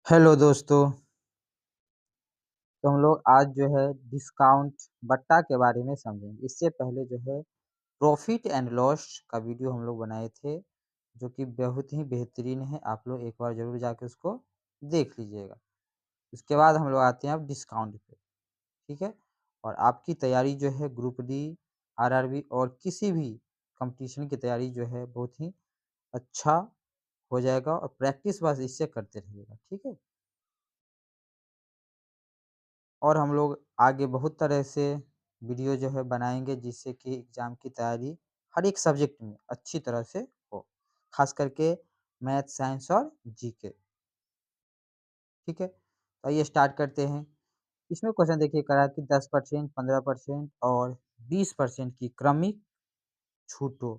Hello दोस्तों, तो हम लोग आज जो है डिस्काउंट बट्टा के बारे में समझेंगे। इससे पहले जो है प्रॉफ़िट एंड लॉस का वीडियो हम लोग बनाए थे, जो कि बहुत ही बेहतरीन है। आप लोग एक बार ज़रूर जाके उसको देख लीजिएगा। उसके बाद हम लोग आते हैं अब डिस्काउंट पे, ठीक है? और आपकी तैयारी जो है ग्रुप डी, आरआरबी और किसी भी कॉम्पिटिशन की तैयारी जो है बहुत ही अच्छा हो जाएगा और प्रैक्टिस बस इससे करते रहिएगा, ठीक है? और हम लोग आगे बहुत तरह से वीडियो जो है बनाएँगे जिससे कि एग्ज़ाम की तैयारी हर एक सब्जेक्ट में अच्छी तरह से हो। ख़ास करके मैथ, साइंस और जीके, ठीक है? तो आइए स्टार्ट करते हैं। इसमें क्वेश्चन देखिए करा है कि 10%, 15% और 20% की क्रमिक छूटों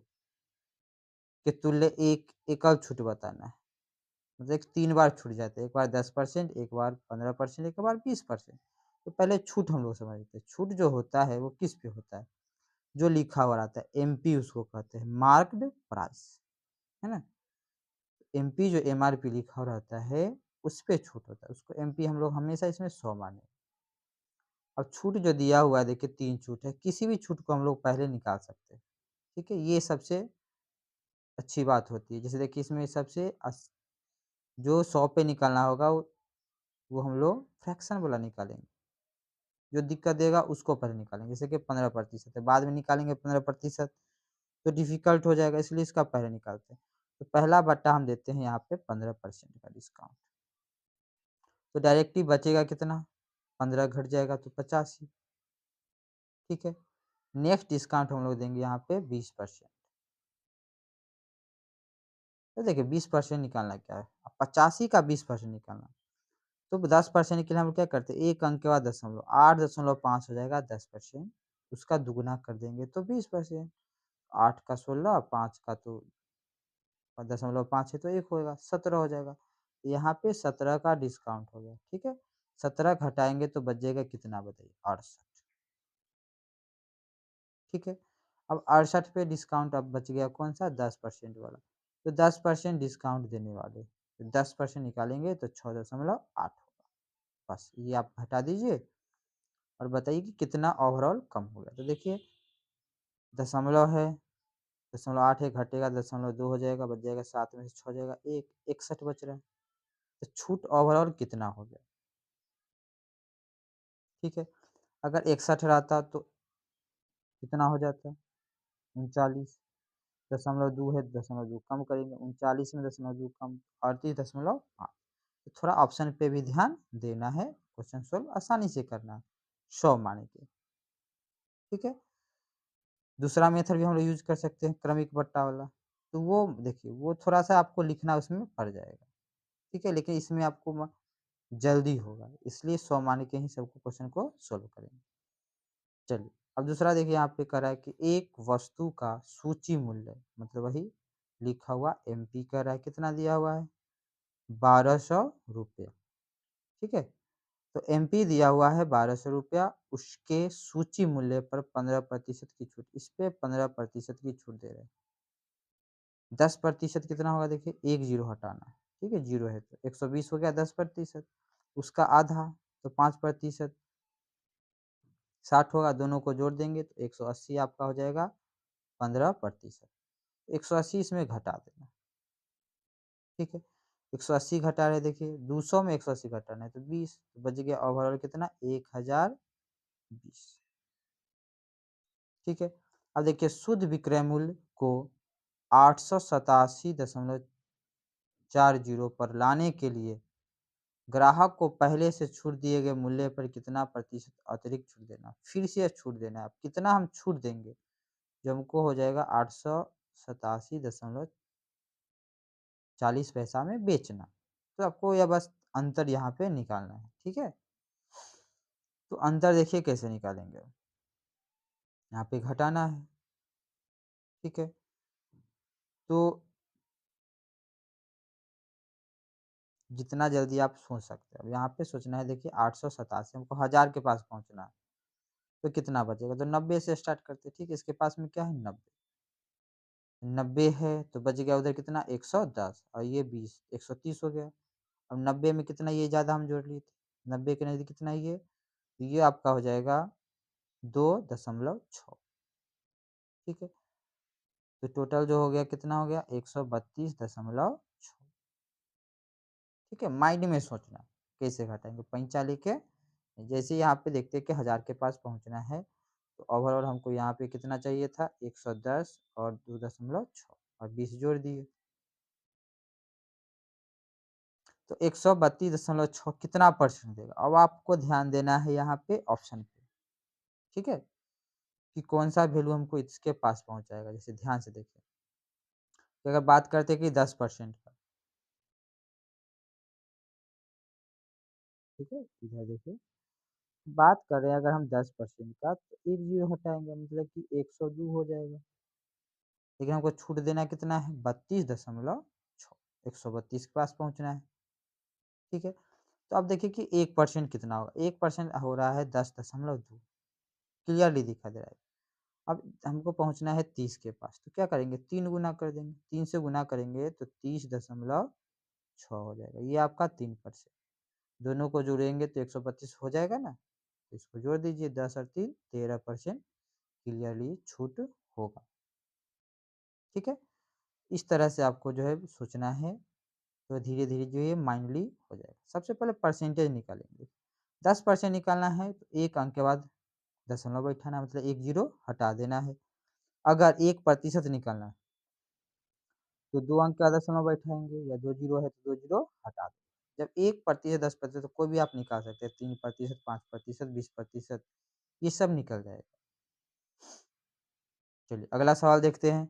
के तुल्य एक एकल छूट बताना है। मतलब 3 बार छूट जाते हैं, एक बार 10%, एक बार 15%, एक बार 20%। तो पहले छूट हम लोग समझ लेते हैं। छूट जो होता है वो किस पे होता है? जो लिखा हुआ रहता है एमपी उसको कहते हैं मार्क्ड प्राइस, है ना? एमपी जो एमआरपी लिखा हुआ रहता है उस पे छूट होता है, उसको एमपी हम लोग हमेशा इसमें 100 माने। अब छूट जो दिया हुआ है देखिए 3 छूट है, किसी भी छूट को हम लोग पहले निकाल सकते हैं, ठीक है? ये सबसे अच्छी बात होती है। जैसे देखिए इसमें सबसे जो 100 पे निकालना होगा वो हम लोग फ्रैक्शन वाला निकालेंगे। जो दिक्कत देगा उसको पहले निकालेंगे, जैसे कि 15% है, बाद में निकालेंगे 15% तो डिफ़िकल्ट हो जाएगा इसलिए इसका पहले निकालते हैं। तो पहला बट्टा हम देते हैं यहाँ पे 15% का डिस्काउंट। तो डायरेक्ट ही बचेगा कितना? 15 घट जाएगा तो 85, ठीक है? नेक्स्ट डिस्काउंट हम लोग देंगे यहाँ पे 20%। तो देखिए 20% निकालना क्या है? अब 85 का 20% निकालना। तो 10% के लिए हम लोग क्या करते हैं, 1 अंक के बाद दशमलव, 8.5 हो जाएगा 10%, उसका दुगुना कर देंगे तो 20%, 8 का 16, 5 का तो 0.5 है तो 1 होएगा, 17 हो जाएगा। यहाँ पे 17 का डिस्काउंट हो गया, ठीक है? 17 घटाएँगे तो बच जाएगा कितना बताइए? 68, ठीक है? अब 68 पे डिस्काउंट अब बच गया कौन-सा? 10% वाला। तो 10% डिस्काउंट देने वाले, तो 10% निकालेंगे तो 6.8 होगा। बस ये आप घटा दीजिए और बताइए कि कितना ओवरऑल कम हो गया। तो देखिए दशमलव है, 0.8 घटेगा 0.2 हो जाएगा, बच जाएगा 7 में से 6 जाएगा 1, 61 बच रहा है। तो छूट ओवरऑल कितना हो गया, ठीक है? अगर 61 रहता तो कितना हो जाता? 39.2 है, 0.2 कम करेंगे, 39 में 0.2 कम 38.8। तो थोड़ा ऑप्शन पे भी ध्यान देना है, क्वेश्चन सॉल्व आसानी से करना है, 100 माने के, ठीक है? दूसरा मेथड भी हम लोग यूज़ कर सकते हैं क्रमिक बट्टा वाला, तो वो देखिए वो थोड़ा-सा आपको लिखना उसमें पड़ जाएगा, ठीक है? लेकिन इसमें आपको जल्दी होगा, इसलिए 100 मान के ही सबको क्वेश्चन को सॉल्व करेंगे। चलिए, अब दूसरा देखिए यहाँ पे कह रहा है कि एक वस्तु का सूची मूल्य मतलब वही लिखा हुआ एमपी कह रहा है कितना दिया हुआ है? 1200 रुपया, ठीक है? तो एमपी दिया हुआ है 1200 रुपया, उसके सूची मूल्य पर 15% की छूट, इस पे 15% की छूट दे रहे हैं। 10% कितना होगा देखिए, 1 ज़ीरो हटाना है, ठीक है? ज़ीरो है तो 120 हो गया 10%, उसका आधा तो 5%, 60 होगा, दोनों को जोड़ देंगे तो 180 आपका हो जाएगा 15%। 180 इसमें घटा देना, ठीक है? 180 घटा रहे देखिए, 200 में 180 घटाना है तो 20, तो बच गया ओवरऑल कितना? 1020, ठीक है? अब देखिए शुद्ध विक्रय मूल्य को 887.40 पर लाने के लिए ग्राहक को पहले से छूट दिए गए मूल्य पर कितना प्रतिशत अतिरिक्त छूट देना? फिर से छूट देना है। अब कितना हम छूट देंगे? जो हमको हो जाएगा 887.40 पैसा में बेचना। तो आपको यह बस अंतर यहाँ पे निकालना है, ठीक है? तो अंतर देखिए कैसे निकालेंगे? यहाँ पे घटाना है, ठीक है? तो जितना जल्दी आप सोच सकते हैं। अब यहाँ पे सोचना है देखिए 887 हमको 1000 के पास पहुँचना है, तो कितना बचेगा? तो 90 से स्टार्ट करते हैं, ठीक है? इसके पास में क्या है 90, 90 है तो बच गया उधर कितना 110 और ये 20, 130 हो गया। अब 90 में कितना ये ज़्यादा हम जोड़ लिए थे, 90 के नज़दीक कितना ये? तो ये आपका हो जाएगा 2.6, ठीक है? तो टोटल जो हो गया कितना हो गया 132.6, ठीक है? माइंड में सोचना, कैसे घटाएँगे? पैंचा लेके जैसे यहाँ पे देखते हैं कि 1000 के पास पहुँचना है, तो ओवरऑल हमको यहाँ पे कितना चाहिए था 110 और 2.6 और 20 जोड़ दिए। तो 132.6 कितना परसेंट देगा? अब आपको ध्यान देना है यहाँ पे ऑप्शन पे, ठीक है? कि कौन-सा वैल्यू हमको इसके पास पहुँचाएगा, जैसे ध्यान से देखिए। तो अगर बात करते हैं कि 10% का, ठीक है? इधर देखिए, बात कर रहे हैं अगर हम 10% का तो 1 ज़ीरो हटाएँगे मतलब कि 102 हो जाएगा। लेकिन हमको छूट देना कितना है 32.6, 132 के पास पहुँचना है, ठीक है? तो अब देखिए कि 1% कितना होगा? 1% हो रहा है 10.2, क्लियरली दिखाई दे रहा है। अब हमको पहुँचना है 30 के पास, तो क्या करेंगे 3 गुना कर देंगे, 3 से गुना करेंगे तो 30.6 हो जाएगा, ये आपका 3%। दोनों को जोड़ेंगे तो 125 हो जाएगा ना? तो इसको जोड़ दीजिए 10 और 3 13% क्लियरली छूट होगा, ठीक है? इस तरह से आपको जो है सोचना है, तो धीरे-धीरे जो ये माइंडली हो जाएगा। सबसे पहले परसेंटेज निकालेंगे, 10% निकालना है तो 1 अंक के बाद दशमलव बैठाना है मतलब 1 ज़ीरो हटा देना है। अगर 1% निकालना है तो 2 अंक का दशमलव बैठाएँगे या 2 ज़ीरो है तो 2 ज़ीरो हटा दें। जब 1% 10% तो कोई भी आप निकाल सकते हैं 3%, 5%, 20%, ये सब निकल जाएगा। चलिए अगला सवाल देखते हैं।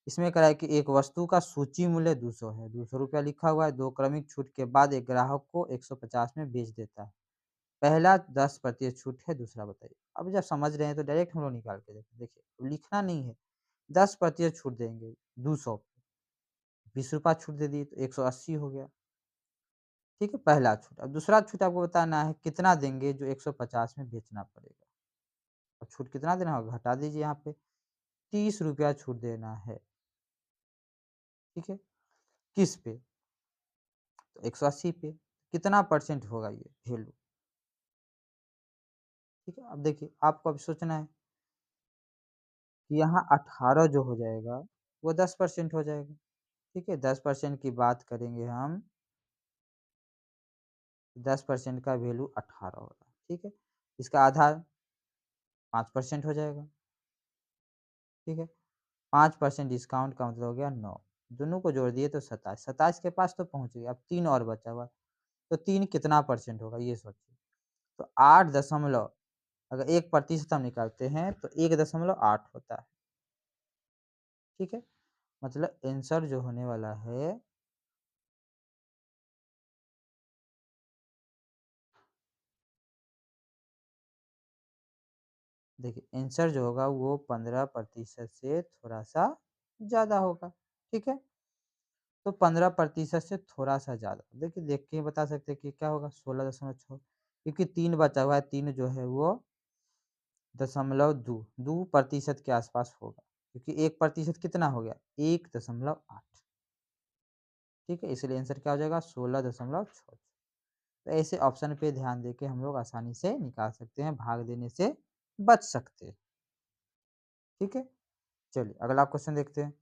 इसमें कहा है कि एक वस्तु का सूची मूल्य 200 है, ₹200 लिखा हुआ है, 2 क्रमिक छूट के बाद एक ग्राहक को 150 में बेच देता है। पहला 10% छूट है, दूसरा बताइए। अब जब समझ रहे हैं तो डायरेक्ट हम लोग निकाल के देखिए देखिए, लिखना नहीं है, 10% छूट देंगे 200 पे, ₹20 छूट दे दिए तो 180 हो गया, ठीक है? पहला छूट। अब दूसरा छूट आपको बताना है कितना देंगे जो 150 में बेचना पड़ेगा। अब छूट कितना देना होगा? घटा दीजिए यहाँ पे, ₹30 छूट देना है, ठीक है? किस पे? तो 180 पे। कितना परसेंट होगा ये वैल्यू? ठीक है? अब देखिए आपको अब सोचना है कि यहाँ 18 जो हो जाएगा, वो 10% हो जाएगा, ठीक है? 10% की बात करेंगे हम, 10% का वैल्यू 18 होगा, ठीक है? इसका आधा 5% हो जाएगा, ठीक है? 5% डिस्काउंट का मतलब हो गया 9, दोनों को जोड़ दिए तो 27, 27 के पास तो पहुँच गए, अब 3 और बचा हुआ, तो 3 कितना परसेंट होगा ये सोचिए। तो 8 दशमलव अगर 1% हम निकालते हैं तो 1.8 होता है, ठीक है? मतलब आंसर जो होने वाला है देखिए आंसर जो होगा वो 15% से थोड़ा-सा ज़्यादा होगा, ठीक है? तो 15% से थोड़ा-सा ज़्यादा, देखिए देख के ही बता सकते हैं कि क्या होगा 16.6 क्योंकि 3 बचा हुआ है, 3 जो है वो दशमलव 2% के आसपास होगा, क्योंकि 1% कितना हो गया 1.8, ठीक है? इसलिए आंसर क्या हो जाएगा 16.6। तो ऐसे ऑप्शन पे ध्यान देके हम लोग आसानी से निकाल सकते हैं, भाग देने से बच सकते हैं, ठीक है? चलिए अगला क्वेश्चन देखते हैं।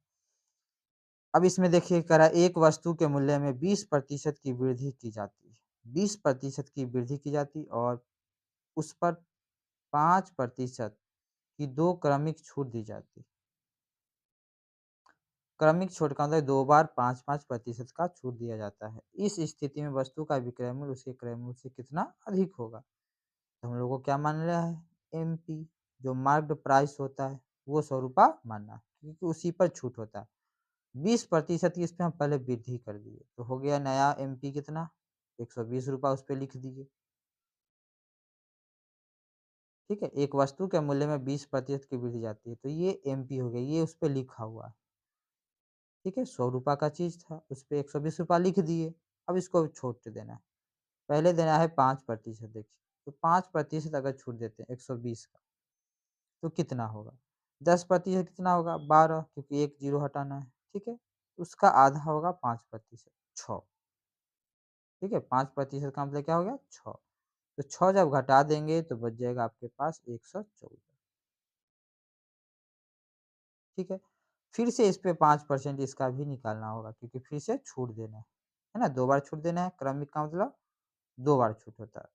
अब इसमें देखिए कह रहा है एक वस्तु के मूल्य में 20% की वृद्धि की जाती है। 20% की वृद्धि की जाती और उस पर 5% की 2 क्रमिक छूट दी जाती है। क्रमिक छूट का मतलब 2 बार 5-5% का छूट दिया जाता है। इस स्थिति में वस्तु का विक्रय मूल्य उसके क्रय मूल्य से कितना अधिक होगा? तो हम लोग को क्या मान लिया है? एमपी, जो मार्क्ड प्राइस होता है वो ₹100 मानना है, क्योंकि उसी पर छूट होता है। 20% की इस पे हम पहले वृद्धि कर दिए, तो हो गया नया एमपी कितना? ₹120 उस पे लिख दिए, ठीक है? एक वस्तु के मूल्य में 20% की वृद्धि जाती है, तो ये एमपी हो गया, ये उस पे लिखा हुआ है, ठीक है? ₹100 का चीज़ था, उस पे ₹120 लिख दिए, अब इसको छूट देना है। पहले देना है 5% देखिए, तो 5% अगर छूट देते हैं 120 का, तो कितना होगा? 10% कितना होगा? 12 क्योंकि 1 ज़ीरो हटाना है, ठीक है? उसका आधा होगा 5%, 6, ठीक है? 5% का मतलब क्या हो गया 6। तो 6 जब घटा देंगे तो बच जाएगा आपके पास 114, ठीक है? फिर से इस पे 5% इसका भी निकालना होगा क्योंकि फिर से छूट देना है ना? 2 बार छूट देना है, क्रमिक का मतलब 2 बार छूट होता है।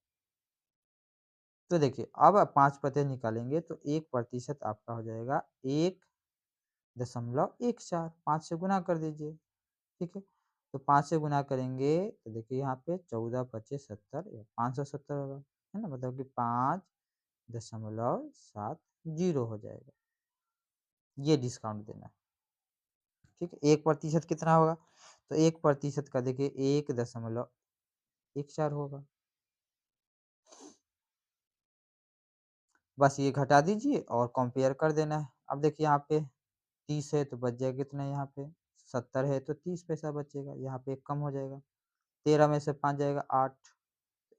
तो देखिए अब आप 5% निकालेंगे तो 1% आपका हो जाएगा 1.14, 5 से गुणा कर दीजिए, ठीक है? तो 5 से गुणा करेंगे तो देखिए यहाँ पे 14 पच्चीस 70 570 होगा, है ना? मतलब कि 5.70 हो जाएगा। ये डिस्काउंट देना है, ठीक है? 1% कितना होगा? तो 1% का देखिए 1.14 होगा। बस ये घटा दीजिए और कंपेयर कर देना है। अब देखिए यहाँ पे 30 है तो बच जाएगा कितना यहाँ पे? 70 है तो 30 पैसा बचेगा, यहाँ पे 1 कम हो जाएगा। 13 में से 5 जाएगा 8,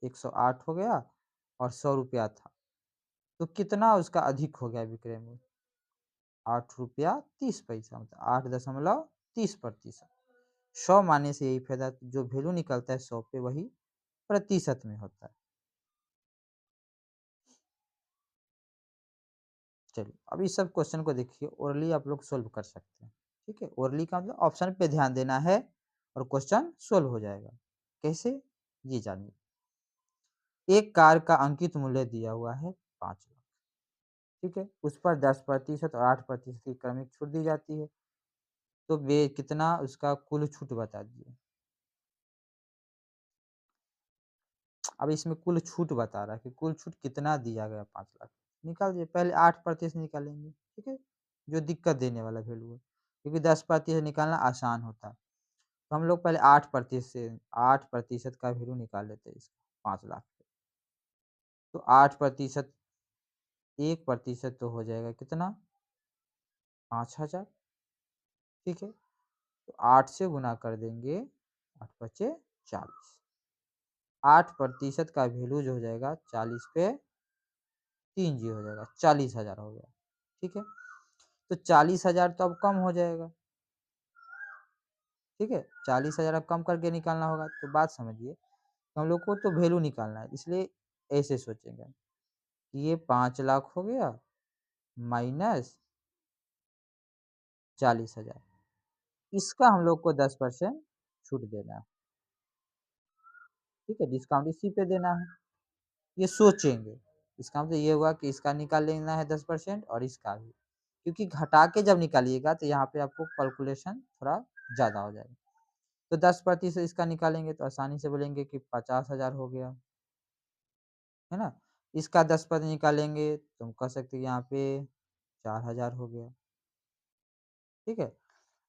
108 हो गया और ₹100 था। तो कितना उसका अधिक हो गया विक्रय मूल्य? ₹8.30 मतलब 8.30%। 100 मानने से यही फायदा जो वैल्यू निकलता है 100 पे वही प्रतिशत में होता है। चलिए, अब इस सब क्वेश्चन को देखिए ओरली आप लोग सॉल्व कर सकते हैं, ठीक है? ओरली का मतलब ऑप्शन पे ध्यान देना है और क्वेश्चन सॉल्व हो जाएगा। कैसे? ये जानिए। एक कार का अंकित मूल्य दिया हुआ है 5 लाख, ठीक है? उस पर 10% और 8% की क्रमिक छूट दी जाती है। तो वे कितना उसका कुल छूट बता दीजिए। अब इसमें कुल छूट बता रहा है कि कुल छूट कितना दिया गया 5 लाख। निकाल दीजिए, पहले 8% निकालेंगे, ठीक है? जो दिक्कत देने वाला वैल्यू है, क्योंकि 10% निकालना आसान होता है। तो हम लोग पहले 8% का वैल्यू निकाल लेते हैं इसका 5 लाख पे। तो 8%, 1% तो हो जाएगा कितना? 5,000, ठीक है? तो 8 से गुना कर देंगे, 8 पचे 40। 8% का वैल्यू जो हो जाएगा 40 पे 3 जी हो जाएगा, 40,000 हो गया, ठीक है? तो 40,000 तो अब कम हो जाएगा, ठीक है? 40,000 अब कम करके निकालना होगा, तो बात समझिए। हम लोग को तो वैल्यू निकालना है, इसलिए ऐसे सोचेंगे कि ये 5 लाख हो गया माइनस 40,000, इसका हम लोग को 10% छूट देना है, ठीक है? डिस्काउंट इसी पे देना है। ये सोचेंगे, इसका मतलब ये हुआ कि इसका निकाल लेना है 10% और इसका भी, क्योंकि घटा के जब निकालिएगा तो यहाँ पे आपको कैलकुलेशन थोड़ा ज़्यादा हो जाएगा। तो 10% इसका निकालेंगे तो आसानी से बोलेंगे कि 50,000 हो गया, है ना? इसका 10% निकालेंगे तो हम कह सकते हैं यहाँ पे 4,000 हो गया, ठीक है?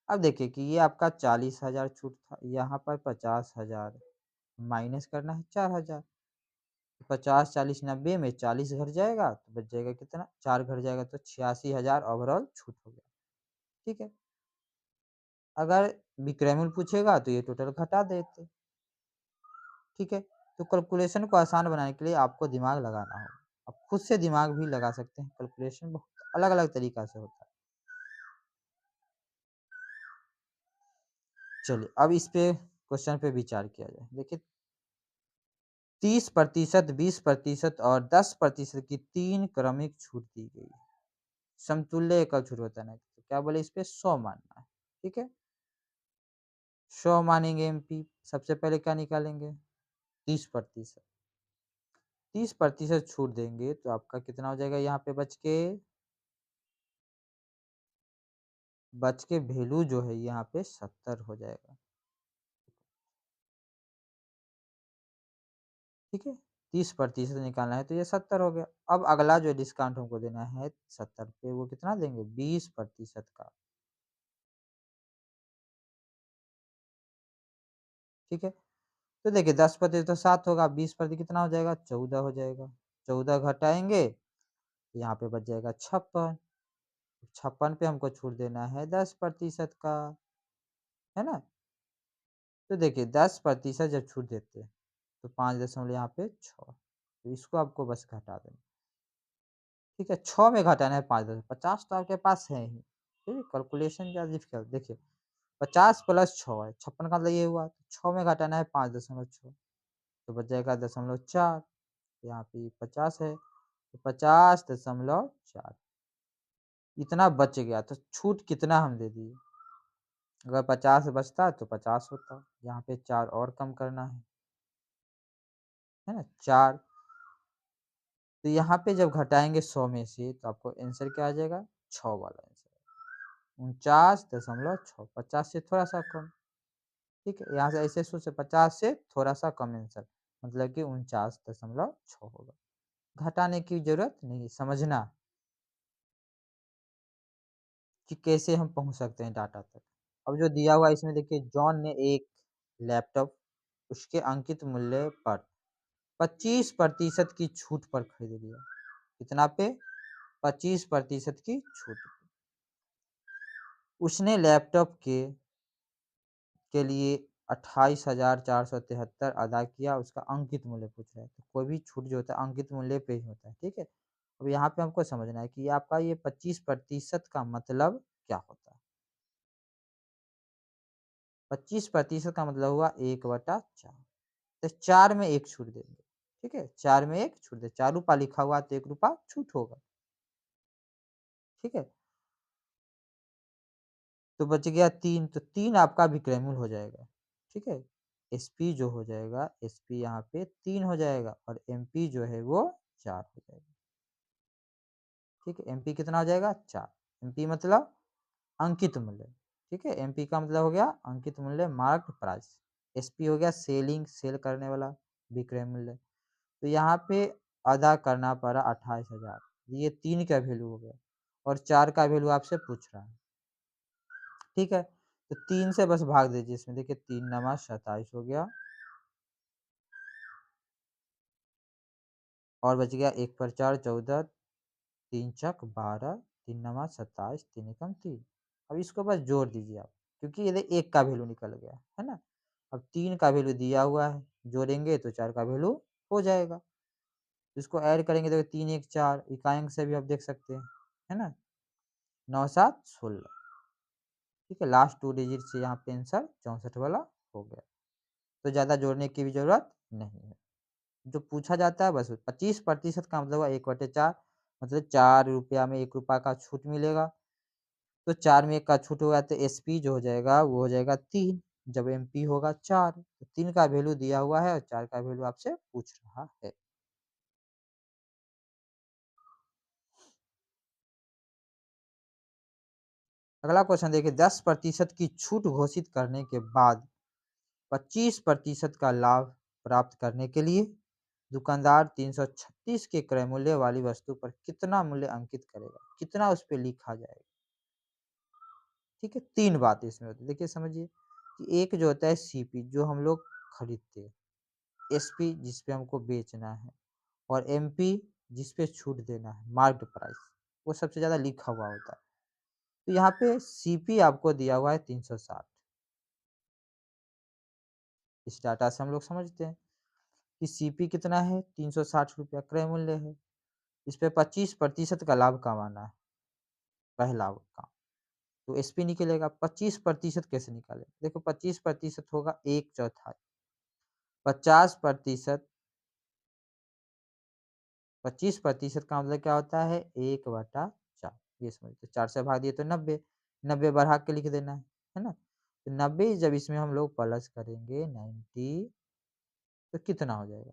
अब देखिए कि ये आपका 40,000 छूट था, यहाँ पर 50,000 माइनस करना है 4,000। 50, 40, 90 में 40 घट जाएगा तो बच जाएगा कितना? 4 घट जाएगा तो 86,000 ओवरऑल छूट हो गया, ठीक है? अगर विक्रय मूल्य पूछेगा तो ये टोटल घटा देते, ठीक है? तो कैलकुलेशन को आसान बनाने के लिए आपको दिमाग लगाना होगा। आप खुद से दिमाग भी लगा सकते हैं, कैलकुलेशन बहुत अलग-अलग तरीका से होता है। चलिए, अब इस पे क्वेश्चन पे विचार किया जाए। देखिए 30%, 20% और 10% की 3 क्रमिक छूट दी गई है। समतुल्य एकल छूट बताना है। तो क्या बोले इस पे 100 मानना है, ठीक है? 100 मानेंगे एमपी, सबसे पहले क्या निकालेंगे? 30%। 30% छूट देंगे तो आपका कितना हो जाएगा यहाँ पे बच के वैल्यू जो है यहाँ पे 70 हो जाएगा, ठीक है? 30% निकालना है तो ये 70 हो गया। अब अगला जो डिस्काउंट हमको देना है 70 पे वो कितना देंगे? 20% का, ठीक है? तो देखिए 10% तो 7 होगा, 20% कितना हो जाएगा? 14 हो जाएगा। 14 घटाएँगे, तो यहाँ पे बच जाएगा 56। 56 पे हमको छूट देना है 10% का, है ना? तो देखिए 10% जब छूट देते हैं, तो 5 दशमलव यहाँ पे 6, तो इसको आपको बस घटा देना, ठीक है? 6 में घटाना है 5 50 तो आपके पास है ही, ठीक है? कैलकुलेशन ज़्यादा डिफिकल्ट देखिए 50 प्लस 6 है, 56 का मतलब ये हुआ, 6 में घटाना है 5.6, तो बच जाएगा 0.4, यहाँ पे 50 है, तो 50.4 इतना बच गया, तो छूट कितना हम दे दिए? अगर 50 बचता तो 50 होता, यहाँ पे 4 और कम करना है ना? 4, तो यहाँ पे जब घटाएँगे 100 में से तो आपको आंसर क्या आ जाएगा? 6 वाला आंसर, 49.6, 50 से थोड़ा-सा कम, ठीक है? यहाँ से ऐसे सोच से 50 से थोड़ा-सा कम आंसर, मतलब कि 49.6 होगा। घटाने की ज़रूरत नहीं, समझना कि कैसे हम पहुँच सकते हैं डाटा तक। अब जो दिया हुआ है इसमें देखिए, जॉन ने एक लैपटॉप उसके अंकित मूल्य पर 25% की छूट पर खरीद लिया। कितना पे? 25% की छूट पे। उसने लैपटॉप के लिए 28,473 अदा किया, उसका अंकित मूल्य पूछ रहा है। तो कोई भी छूट जो होता है अंकित मूल्य पे ही होता है, ठीक है? अब यहाँ पे हमको समझना है कि आपका ये 25% का मतलब क्या होता है? 25% का मतलब हुआ 1/4, तो 4 में 1 छूट देंगे, ठीक है? 4 में 1 छूट दे, ₹4 लिखा हुआ है तो ₹1 छूट होगा, ठीक है? तो बच गया 3, तो 3 आपका विक्रय मूल्य हो जाएगा, ठीक है? एसपी जो हो जाएगा, एसपी यहाँ पे 3 हो जाएगा और एमपी जो है वो 4 हो जाएगा, ठीक है? एमपी कितना हो जाएगा? 4। एमपी मतलब अंकित मूल्य, ठीक है? एमपी का मतलब हो गया अंकित मूल्य, मार्क्ड प्राइस। एसपी हो गया सेल करने वाला विक्रय मूल्य। तो यहाँ पे अदा करना पड़ा 28,000, ये 3 का वैल्यू हो गया और 4 का वैल्यू आपसे पूछ रहा है, ठीक है? तो 3 से बस भाग दीजिए इसमें, देखिए 3 नमा 27 हो गया और बच गया 1 पर 4 14, 3 छक 12, 3 नमा 27, 3 एकम 3। अब इसको बस जोड़ दीजिए आप, क्योंकि ये 1 का वैल्यू निकल गया, है ना? अब 3 का वैल्यू दिया हुआ है, जोड़ेंगे तो 4 का वैल्यू हो जाएगा। इसको ऐड करेंगे तो 3 1 4, इकाई अंक से भी आप देख सकते हैं, है ना? 9 7 16, ठीक है? लास्ट 2 डिजिट से यहाँ पे आंसर 64 वाला हो गया। तो ज़्यादा जोड़ने की भी ज़रूरत नहीं है। जो पूछा जाता है बस 25% का मतलब हुआ 1/4, मतलब ₹4 में ₹1 का छूट मिलेगा। तो 4 में 1 का छूट होगा तो एसपी जो हो जाएगा वो हो जाएगा 3, जब एमपी होगा 4। तो 3 का वैल्यू दिया हुआ है और 4 का वैल्यू आपसे पूछ रहा है। अगला क्वेश्चन देखिए, 10% की छूट घोषित करने के बाद 25% का लाभ प्राप्त करने के लिए दुकानदार 336 के क्रय मूल्य वाली वस्तु पर कितना मूल्य अंकित करेगा? कितना उस पे लिखा जाएगा? ठीक है, 3 बातें इसमें होती है। देखिए समझिए कि एक जो होता है सीपी जो हम लोग खरीदते हैं, एसपी जिस पे हमको बेचना है और एमपी जिस पे छूट देना है, मार्क्ड प्राइस, वो सबसे ज़्यादा लिखा हुआ होता है। तो यहाँ पे सीपी आपको दिया हुआ है 360। इस डाटा से हम लोग समझते हैं कि सीपी कितना है? ₹360 क्रय मूल्य है। इस पे 25% का लाभ कमाना है, पहला काम। तो एसपी निकलेगा, 25% कैसे निकालें? देखो 25% होगा 1/4, 50%, 25% का मतलब क्या होता है? 1/4, ये समझते, 4 से भाग दिए तो 90, 90 बढ़ा के लिख देना है ना? तो 90 जब इसमें हम लोग प्लस करेंगे 90, तो कितना हो जाएगा?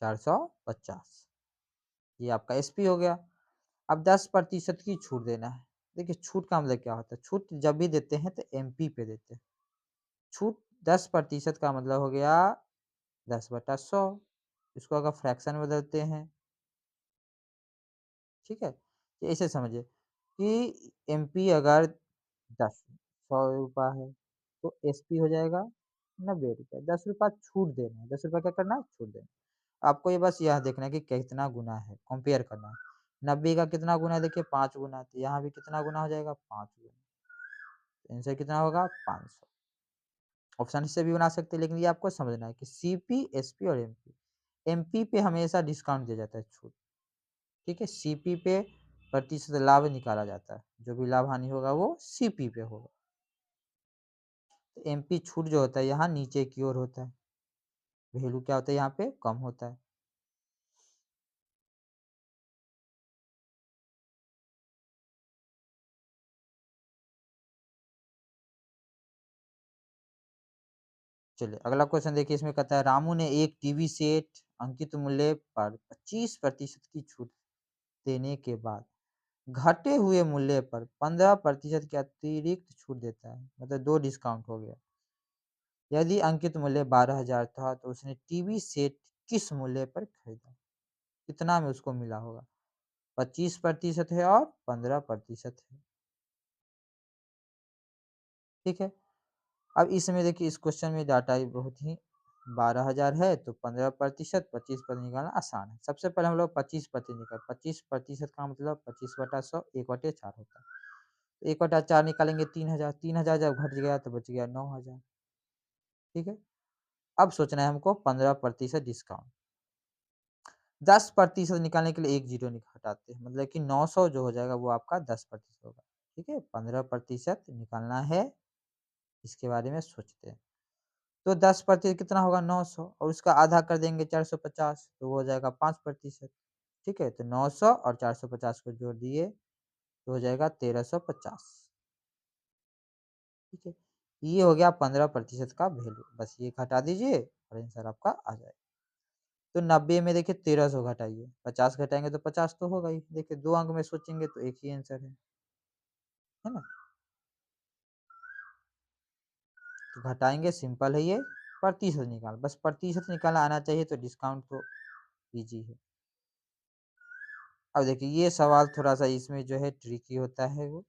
450, ये आपका एसपी हो गया। अब 10% की छूट देना है। देखिए छूट का मतलब क्या होता है? छूट जब भी देते हैं तो एमपी पे देते हैं। छूट 10% का मतलब हो गया 10/100, इसको अगर फ्रैक्शन में बदलते हैं, ठीक है? तो ऐसे समझिए कि एमपी अगर 10 ₹100 है, तो एसपी हो जाएगा ₹90, ₹10 छूट देना है, ₹10 क्या करना है? छूट देना है। आपको ये बस यह देखना है कि कितना गुना है, कंपेयर करना है। 90 का कितना गुना है? देखिए 5 गुना, तो यहाँ भी कितना गुना हो जाएगा? 5 गुना। तो आंसर कितना होगा? 500। ऑप्शन से भी बना सकते हैं, लेकिन ये आपको समझना है कि सीपी, एसपी और एमपी। एमपी पे हमेशा डिस्काउंट दिया जाता है, छूट, ठीक है? सीपी पे प्रतिशत लाभ निकाला जाता है, जो भी लाभ हानि होगा वो सीपी पे होगा। तो एमपी छूट जो होता है यहाँ नीचे की ओर होता है, वैल्यू क्या होता है यहाँ पे कम होता है। चलिए अगला क्वेश्चन देखिए, इसमें कहता है रामू ने एक टीवी सेट अंकित मूल्य पर 25% की छूट देने के बाद घटे हुए मूल्य पर 15% की अतिरिक्त छूट देता है, मतलब 2 डिस्काउंट हो गया। यदि अंकित मूल्य 12,000 था तो उसने टीवी सेट किस मूल्य पर खरीदा? कितना में उसको मिला होगा? 25% है और 15% है। ठीक है। अब इसमें देखिए, इस क्वेश्चन में डाटा ही बहुत ही 12,000 है तो 15%, 25% निकालना आसान है। सबसे पहले हम लोग 25% निकाल, 25% का मतलब 25/100, 1/4 होता है। तो 1/4 निकालेंगे 3,000, 3,000 जब घट गया तो बच गया 9,000। ठीक है। अब सोचना है हमको 15% डिस्काउंट। 10% निकालने के लिए एक जीरो हटाते हैं, मतलब कि 900 जो हो जाएगा वो आपका 10% होगा। ठीक है, 15% निकालना है, इसके बारे में सोचते हैं। तो 10% कितना होगा? 900, और उसका आधा कर देंगे 450, तो वो हो जाएगा 5%। ठीक है, तो 900 और 450 को जोड़ दिए तो हो जाएगा 1350। ठीक है, ये हो गया 15% का वैल्यू। बस ये घटा दीजिए और आंसर आपका आ जाएगा। तो 90 में देखिए 1300 घटाइए, 50 घटाएंगे तो 50 तो होगा ही। देखिए 2 अंक में सोचेंगे तो एक ही आंसर है ना। तो घटाएंगे, सिंपल है ये। प्रतिशत निकाल, बस प्रतिशत निकालना आना चाहिए, तो डिस्काउंट तो इजी है। अब देखिए ये सवाल थोड़ा सा इसमें जो है ट्रिकी होता है, वो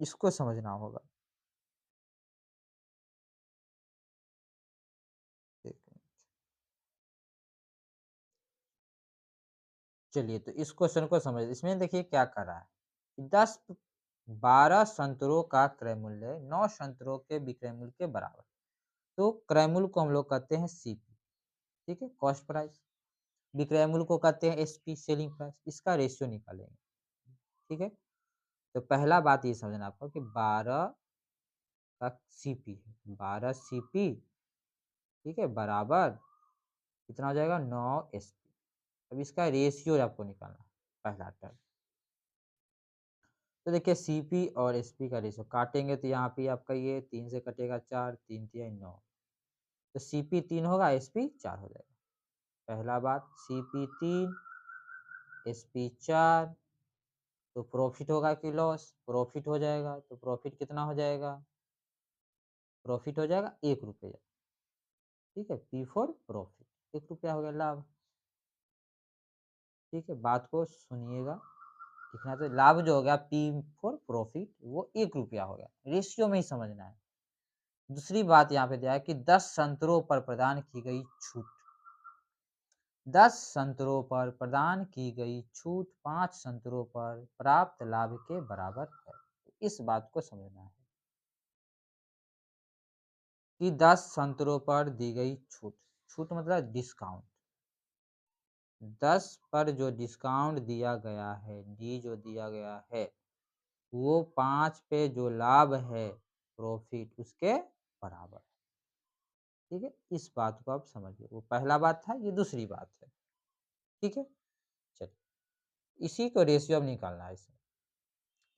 इसको समझना होगा। एक मिनट। चलिए तो इस क्वेश्चन को समझ, इसमें देखिए क्या कर रहा है। 12 संतरों का क्रय मूल्य 9 संतरों के विक्रय मूल्य के बराबर। तो क्रय मूल्य को हम लोग कहते हैं सीपी। ठीक है, कॉस्ट प्राइस। विक्रय मूल्य को कहते हैं एसपी, सेलिंग प्राइस। इसका रेशियो निकालेंगे। ठीक है, तो पहला बात ये समझना आपको कि 12 का सीपी है, 12 सीपी। ठीक है, बराबर कितना हो जाएगा? 9 एसपी। अब इसका रेशियो आपको निकालना है, पहला टर्म। तो देखिए सीपी और एसपी का रेशियो काटेंगे तो यहाँ पे आपका ये 3 से कटेगा 4, 3 तिया 9। तो सीपी 3 होगा, एसपी 4 हो जाएगा। पहला बात, सीपी 3, एसपी 4। तो प्रॉफिट होगा कि लॉस? प्रॉफिट हो जाएगा। तो प्रॉफिट कितना हो जाएगा? प्रॉफिट हो जाएगा 1 रुपया। ठीक है, पी फॉर प्रॉफिट, 1 रुपया हो गया लाभ। ठीक है, बात को सुनिएगा। लिखना तो लाभ जो हो गया पी फॉर प्रॉफिट, वो 1 रुपया हो गया। रेशियो में ही समझना है। दूसरी बात यहाँ पे दिया है कि 10 संतरों पर प्रदान की गई छूट, 10 संतरों पर प्रदान की गई छूट 5 संतरों पर प्राप्त लाभ के बराबर है। इस बात को समझना है कि 10 संतरों पर दी गई छूट, छूट मतलब डिस्काउंट। 10 पर जो डिस्काउंट दिया गया है, डी जो दिया गया है, वो 5 पे जो लाभ है प्रॉफिट, उसके बराबर। ठीक है, इस बात को आप समझिए। वो पहला बात था, ये दूसरी बात है। ठीक है, चलिए इसी को रेशियो अब निकालना है इसमें।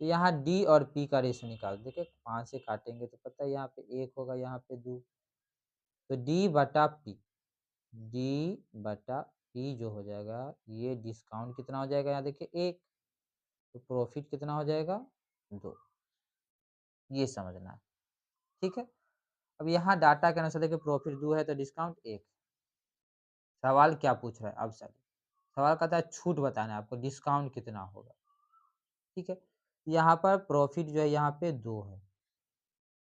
तो यहाँ डी और पी का रेशियो निकाल, देखिए 5 से काटेंगे तो पता है यहाँ पे 1 होगा, यहाँ पे 2। तो डी बटा पी, डी बटा पी जो हो जाएगा, ये डिस्काउंट कितना हो जाएगा यहाँ देखिए 1। तो प्रॉफिट कितना हो जाएगा? 2। ये समझना है। ठीक है, अब यहाँ डाटा के अनुसार देखिए प्रॉफिट 2 है तो डिस्काउंट 1। सवाल क्या पूछ रहा है? अब सवाल कहता है छूट बताना है आपको, डिस्काउंट कितना होगा। ठीक है, यहाँ पर प्रॉफिट जो है यहाँ पे 2 है,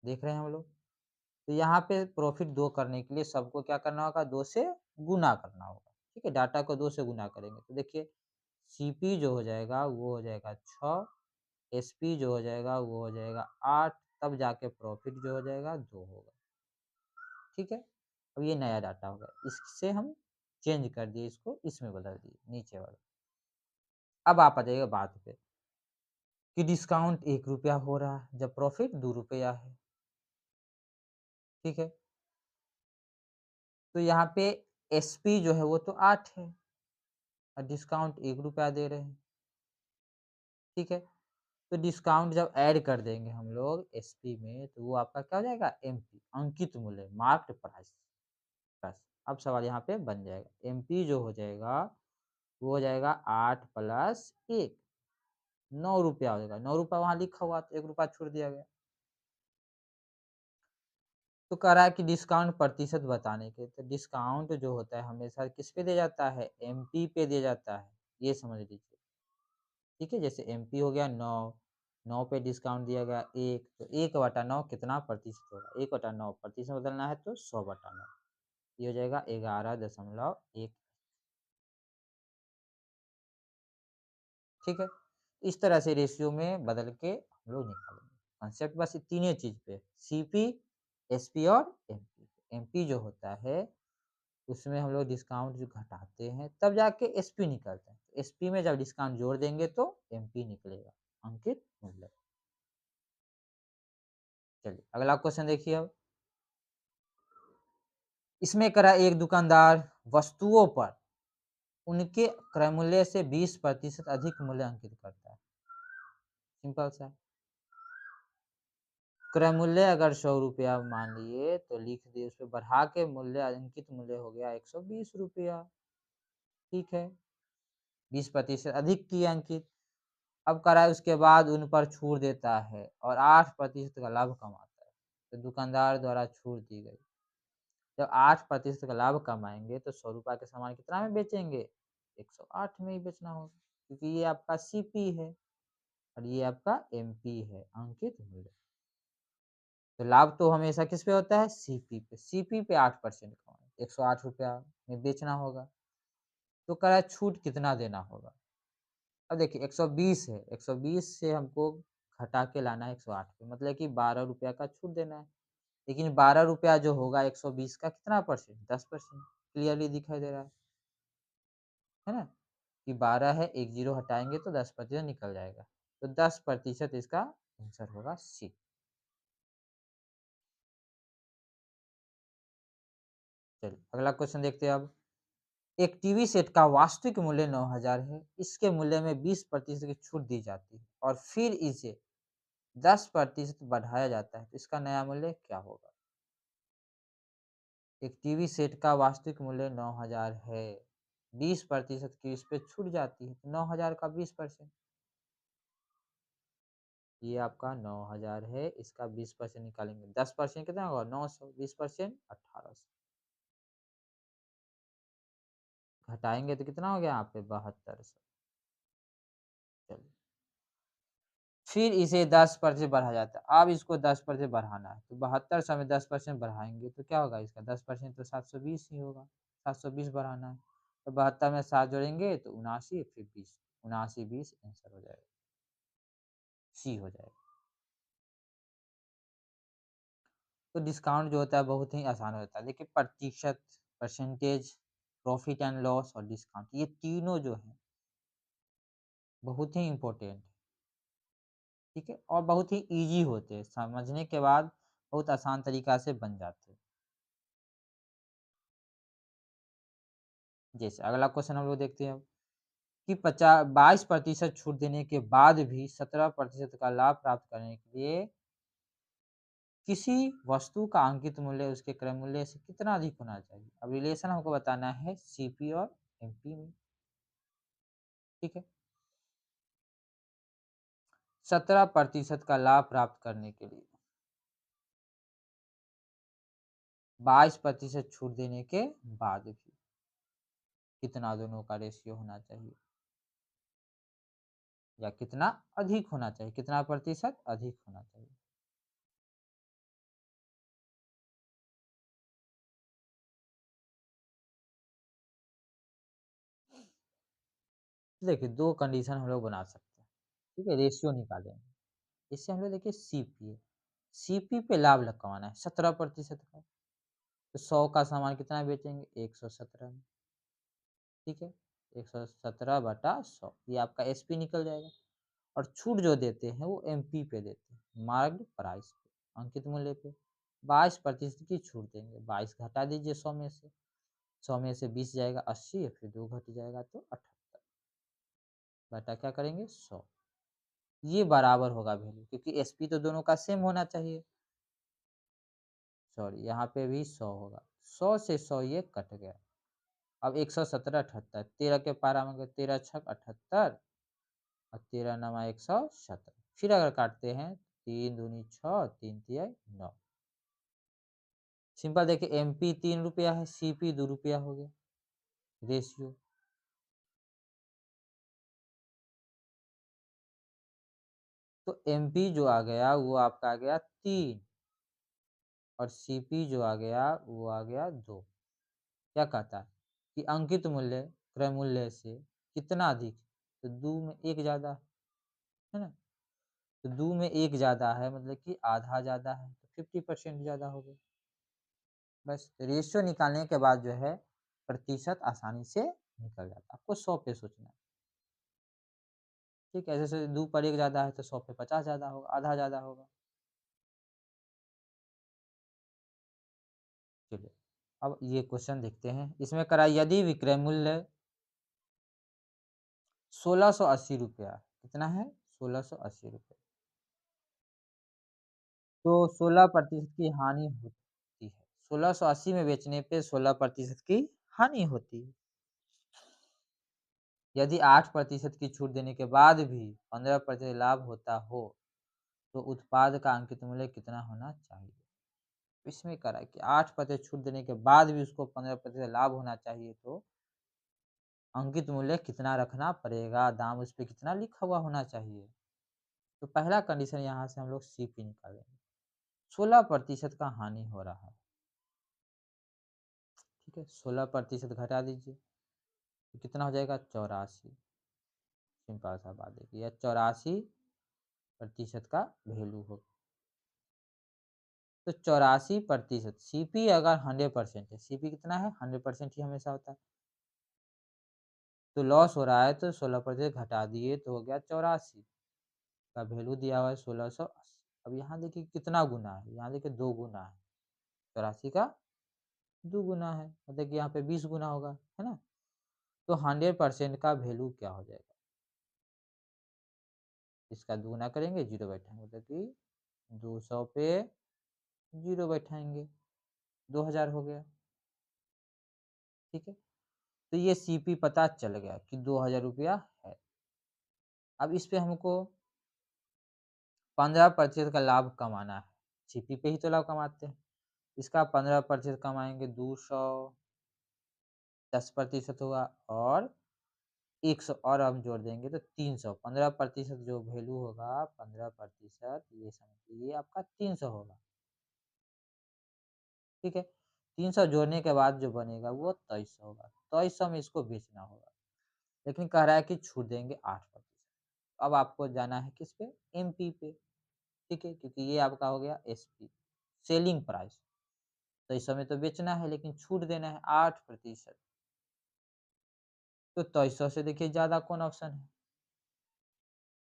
देख रहे हैं हम लोग। तो यहाँ पे प्रॉफिट 2 करने के लिए सबको क्या करना होगा? 2 से गुना करना होगा। ठीक है, डाटा को 2 से गुना करेंगे तो देखिए सीपी जो हो जाएगा वो हो जाएगा 6, एसपी जो हो जाएगा वो हो जाएगा 8, तब जाके प्रॉफिट जो हो जाएगा 2 होगा। ठीक है, अब ये नया डाटा होगा, इससे हम चेंज कर दिए, इसको इसमें बदल दिए नीचे वाला। अब आप आ जाइएगा बात पे कि डिस्काउंट 1 रुपया हो रहा है जब प्रॉफिट 2 रुपया है। ठीक है, तो यहाँ पे एसपी जो है वो तो 8 है और डिस्काउंट ₹1 दे रहे हैं, ठीक है? तो डिस्काउंट जब ऐड कर देंगे हम लोग एसपी में तो वो आपका क्या हो जाएगा एमपी अंकित मूल्य मार्क्ड प्राइस प्लस। अब सवाल यहाँ पे बन जाएगा एमपी जो हो जाएगा वो हो जाएगा 8 प्लस 1 ₹9 हो जाएगा। ₹9 वहाँ लिखा हुआ तो ₹1 छोड़ दिया गया। तो कह रहा है कि डिस्काउंट प्रतिशत बताने के तो डिस्काउंट जो होता है हमेशा किस पे दिया जाता है एमपी पे दिया जाता है। ये समझ लीजिए, ठीक है? जैसे एमपी हो गया 9, 9 पे डिस्काउंट दिया गया 1 तो 1/9 कितना प्रतिशत होगा? 1/9 प्रतिशत बदलना है तो 100/9 ये हो जाएगा 11.1। ठीक है? इस तरह से रेशियो में बदल के हम लोग निकालेंगे। कॉन्सेप्ट बस ये तीनों चीज़ पे सीपी, एसपी और एमपी। एमपी जो होता है उसमें हम लोग डिस्काउंट जो घटाते हैं तब जाके एसपी निकलता है। एसपी में जब डिस्काउंट जोड़ देंगे तो एमपी निकलेगा, अंकित मूल्य। चलिए अगला क्वेश्चन देखिए अब। इसमें करा एक दुकानदार वस्तुओं पर उनके क्रय मूल्य से 20% अधिक मूल्य अंकित करता है। सिंपल सा है। क्रय मूल्य अगर ₹100 मान लिए तो लिख दिए उस पे बढ़ा के मूल्य अंकित मूल्य हो गया ₹120। ठीक है, 20% अधिक किए अंकित। अब कराए उसके बाद उन पर छूट देता है और 8% का लाभ कमाता है। तो दुकानदार द्वारा छूट दी गई। जब 8% का लाभ कमाएँगे तो ₹100 के सामान कितना में बेचेंगे? 108 में ही बेचना होगा क्योंकि ये आपका सीपी है और ये आपका एमपी है, अंकित मूल्य। तो लाभ तो हमेशा किस पे होता है? सीपी पे। सीपी पे 8% कमाएँ, ₹108 में बेचना होगा। तो कह रहा है छूट कितना देना होगा? अब देखिए 120 है, 120 से हमको घटा के लाना है 108 पे मतलब कि ₹12 का छूट देना है। लेकिन ₹12 जो होगा 120 का कितना परसेंट? 10% क्लियरली दिखाई दे रहा है ना? कि 12 है, एक ज़ीरो हटाएँगे तो 10% निकल जाएगा। तो 10% इसका आंसर होगा सी। चलिए अगला क्वेश्चन देखते हैं अब। एक टीवी सेट का वास्तविक मूल्य 9,000 है। इसके मूल्य में 20% की छूट दी जाती है और फिर इसे 10% बढ़ाया जाता है। तो इसका नया मूल्य क्या होगा? एक टीवी सेट का वास्तविक मूल्य 9,000 है। 20% की इस पे छूट जाती है। तो 9,000 का 20%। ये आपका 9,000 है। इसका 20% निकालेंगे। 10% कितना होगा? 900, 20% 1,800। घटाएँगे तो कितना हो गया यहाँ पे? 7200। चलिए। फिर इसे 10% बढ़ाया जाता है। अब इसको 10% बढ़ाना है। तो 7200 में 10% बढ़ाएँगे तो क्या होगा इसका? 10% तो 720 ही होगा। 720 बढ़ाना है। तो 72 में 7 जोड़ेंगे तो 79 फिर 20। 79, 20 आंसर हो जाएगा। सी हो जाएगा। तो डिस्काउंट जो होता है बहुत ही आसान होता है। देखिए प्रतिशत, परसेंटेज, प्रॉफिट एंड लॉस और डिस्काउंट ये तीनों जो हैं बहुत ही इम्पोर्टेंट है, ठीक है? और बहुत ही ईज़ी होते हैं, समझने के बाद बहुत आसान तरीका से बन जाते हैं। जैसे अगला क्वेश्चन हम लोग देखते हैं अब कि 22% छूट देने के बाद भी 17% का लाभ प्राप्त करने के लिए किसी वस्तु का अंकित मूल्य उसके क्रय मूल्य से कितना अधिक होना चाहिए? अब रिलेशन हमको बताना है सीपी और एमपी में, ठीक है? 17% का लाभ प्राप्त करने के लिए 22% छूट देने के बाद भी कितना दोनों का रेशियो होना चाहिए या कितना अधिक होना चाहिए? कितना प्रतिशत अधिक होना चाहिए? तो देखिए 2 कंडीशन हम लोग बना सकते हैं, ठीक है? रेशियो निकालेंगे। इससे हम लोग देखिए सीपी है, सीपी पे लाभ कमाना है 17% का। तो 100 का सामान कितना बेचेंगे? 117 में, ठीक है? 117 बटा 100 ये आपका एसपी निकल जाएगा और छूट जो देते हैं वो एमपी पे देते हैं, मार्क्ड प्राइस पे, अंकित मूल्य पे। 22% की छूट देंगे। 22 घटा दीजिए 100 में से। 100 में से 20 जाएगा 80, फिर 2 घट जाएगा तो 78 बटा क्या करेंगे 100। ये बराबर होगा वैल्यू, क्योंकि एसपी तो दोनों का सेम होना चाहिए। सॉरी, यहाँ पे भी 100 होगा। 100 से 100 ये कट गया। अब 117 78, 13 के पारा में 13 छक 78 और 13 नमा 117। फिर अगर काटते हैं 3 दूनी 6, 3 तिया 9। सिंपल देखिए, एमपी 3 रुपया है, सीपी 2 रुपया हो गया रेशियो। तो एमपी जो आ गया वो आपका आ गया 3 और सीपी जो आ गया वो आ गया 2। क्या कहता है कि अंकित मूल्य क्रय मूल्य से कितना अधिक, तो 2 में 1 ज़्यादा है ना। तो 2 में 1 ज़्यादा है मतलब कि आधा ज़्यादा है, तो 50% ज़्यादा हो गया। बस रेशियो निकालने के बाद जो है प्रतिशत आसानी से निकल जाता है। आपको 100 पे सोचना है। ठीक है, जैसे 2 पर 1 ज़्यादा है तो 100 पे 50 ज़्यादा होगा, आधा ज़्यादा होगा। चलिए, अब ये क्वेश्चन देखते हैं। इसमें करा यदि विक्रय मूल्य 1680 रुपया, कितना है 1680 रुपये, तो 16% की हानि होती है। 1680 में बेचने पे 16% की हानि होती है। यदि 8% की छूट देने के बाद भी 15% लाभ होता हो तो उत्पाद का अंकित मूल्य कितना होना चाहिए। इसमें करा है कि 8% छूट देने के बाद भी उसको 15% लाभ होना चाहिए, तो अंकित मूल्य कितना रखना पड़ेगा, दाम उस पर कितना लिखा हुआ होना चाहिए। तो पहला कंडीशन यहाँ से हम लोग सीपी निकालेंगे। 16% का हानि हो रहा है, ठीक है। 16% घटा दीजिए तो कितना हो जाएगा 84। सिंपल सा बात देखिए, 84% का वैल्यू हो। तो 84%, सीपी अगर 100% है, सीपी कितना है 100% ही हमेशा होता है, तो लॉस हो रहा है तो 16% घटा दिए तो हो गया 84 का वैल्यू दिया हुआ है 1680। अब यहाँ देखिए कितना गुना है, यहाँ देखिए 2 गुना है, 84 का 2 गुना है, मतलब कि यहाँ पे 20 गुना होगा, है ना। तो 100% का वैल्यू क्या हो जाएगा, इसका दुगुना करेंगे, जीरो बैठाएंगे, मतलब कि 200 पे जीरो बैठाएंगे, 2000 हो गया, ठीक है। तो ये सीपी पता चल गया कि 2000 रुपया है। अब इस पे हमको 15% का लाभ कमाना है, सीपी पे ही तो लाभ कमाते हैं। इसका 15% कमाएंगे 200, 10% होगा और 100 और हम जोड़ देंगे तो 300। 15% जो वैल्यू होगा 15%, ये समझिए आपका 300 होगा, ठीक है। 300 जोड़ने के बाद जो बनेगा वो 2300 होगा। 2300 में इसको बेचना होगा, लेकिन कह रहा है कि छूट देंगे 8%। अब आपको जाना है किस पे, एमपी पे, ठीक है, क्योंकि ये आपका हो गया एसपी, सेलिंग प्राइस। तो इस समय तो बेचना है लेकिन छूट देना है 8%। तो 2300 से देखिए ज़्यादा कौन ऑप्शन है,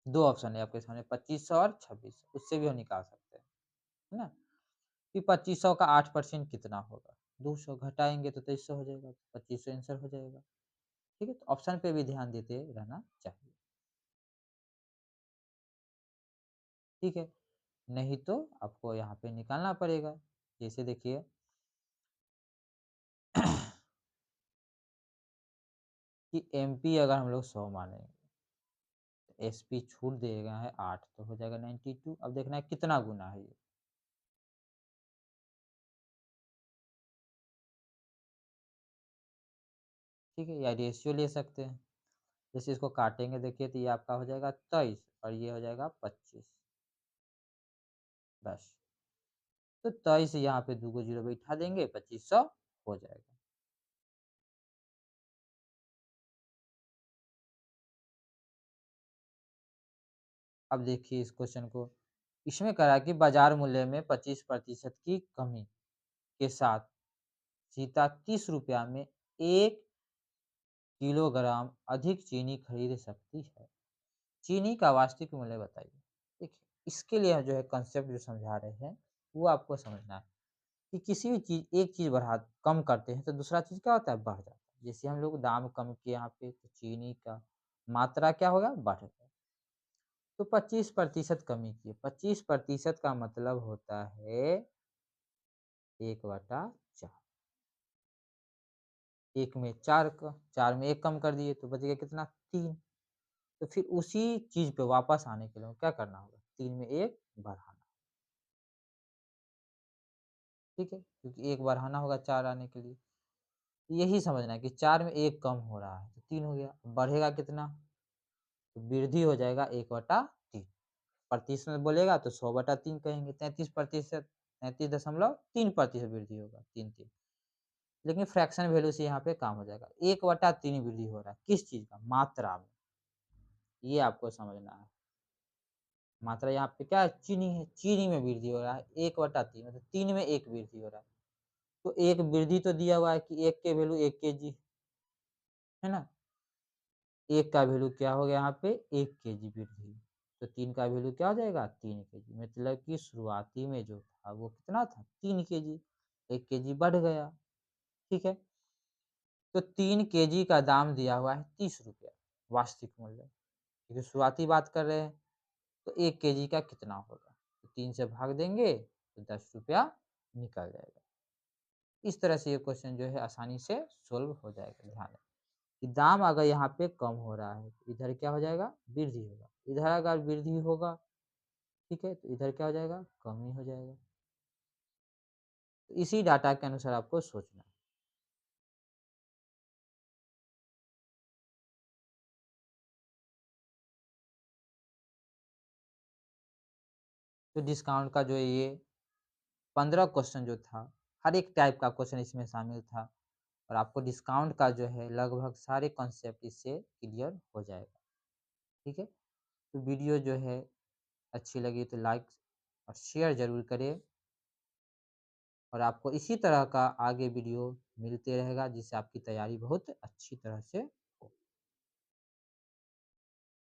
2 ऑप्शन है आपके सामने, 2500 और 2600, उससे भी हम निकाल सकते हैं, है ना। कि 2500 का 8% कितना होगा, 200 घटाएंगे तो 2300 हो जाएगा, 2500 आंसर हो जाएगा, ठीक है। तो ऑप्शन पे भी ध्यान देते रहना चाहिए, ठीक है। नहीं तो आपको यहाँ पे निकालना पड़ेगा। जैसे देखिए कि एमपी अगर हम लोग 100 मानेंगे, एसपी छूट देगा है 8, तो हो जाएगा 92। अब देखना है कितना गुना है ये, ठीक है, या रेशियो ले सकते हैं। जैसे इसको काटेंगे देखिए तो ये आपका हो जाएगा 23 और ये हो जाएगा 25, बस। तो 23 यहाँ पे 2 को जीरो बैठा देंगे, 2500 हो जाएगा। अब देखिए इस क्वेश्चन को, इसमें करा कि बाजार मूल्य में 25% की कमी के साथ सीता 30 रुपया में 1 किलोग्राम अधिक चीनी खरीद सकती है। चीनी का वास्तविक मूल्य बताइए। देखिए इसके लिए जो है कंसेप्ट जो समझा रहे हैं वो आपको समझना है। कि किसी भी चीज़ एक चीज़ कम करते हैं तो दूसरा चीज़ क्या होता है? बढ़ जाता है। जैसे हम लोग दाम कम किए यहाँ पे तो चीनी का मात्रा क्या होगा? बढ़ गया। तो 25% कमी किए, 25% का मतलब होता है 1/4। 1 में 4 का 4 में 1 कम कर दिए तो बच गया कितना? 3। तो फिर उसी चीज़ पे वापस आने के लिए क्या करना होगा? 3 में 1 बढ़ाना, ठीक है? क्योंकि 1 बढ़ाना होगा 4 आने के लिए। तो यही समझना है कि 4 में 1 कम हो रहा है, तो 3 हो गया। बढ़ेगा कितना? तो वृद्धि हो जाएगा 1/3। प्रतिशत में बोलेगा तो 100/3 कहेंगे, 33%, 33.3% वृद्धि होगा, 3-3। लेकिन फ्रैक्शन वैल्यू से यहाँ पे काम हो जाएगा। 1/3 वृद्धि हो रहा है, किस चीज़ का? मात्रा में। ये आपको समझना है। मात्रा यहाँ पे क्या है? चीनी है, चीनी में वृद्धि हो रहा है 1/3 मतलब 3 में 1 वृद्धि हो रहा है। तो 1 वृद्धि तो दिया हुआ है कि 1 के वैल्यू 1 केजी, है ना? 1 का वैल्यू क्या हो गया यहाँ पे? 1 केजी वृद्धि। तो 3 का वैल्यू क्या हो जाएगा? 3 केजी मतलब कि शुरुआती में जो था वो कितना था? 3 केजी, 1 केजी बढ़ गया, ठीक है? तो 3 केजी का दाम दिया हुआ है ₹30 वास्तविक मूल्य, क्योंकि शुरुआती बात कर रहे हैं। तो 1 केजी का कितना होगा? तो 3 से भाग देंगे तो ₹10 निकल जाएगा। इस तरह से ये क्वेश्चन जो है आसानी से सॉल्व हो जाएगा। ध्यान रखें कि दाम अगर यहाँ पे कम हो रहा है, तो इधर क्या हो जाएगा? वृद्धि होगा। इधर अगर वृद्धि होगा, ठीक है, तो इधर क्या हो जाएगा? कमी हो जाएगा। तो इसी डाटा के अनुसार आपको सोचना है। तो डिस्काउंट का जो ये 15 क्वेश्चन जो था, हर एक टाइप का क्वेश्चन इसमें शामिल था और आपको डिस्काउंट का जो है लगभग सारे कॉन्सेप्ट इससे क्लियर हो जाएगा, ठीक है? तो वीडियो जो है अच्छी लगी तो लाइक और शेयर ज़रूर करें और आपको इसी तरह का आगे वीडियो मिलते रहेगा जिससे आपकी तैयारी बहुत अच्छी तरह से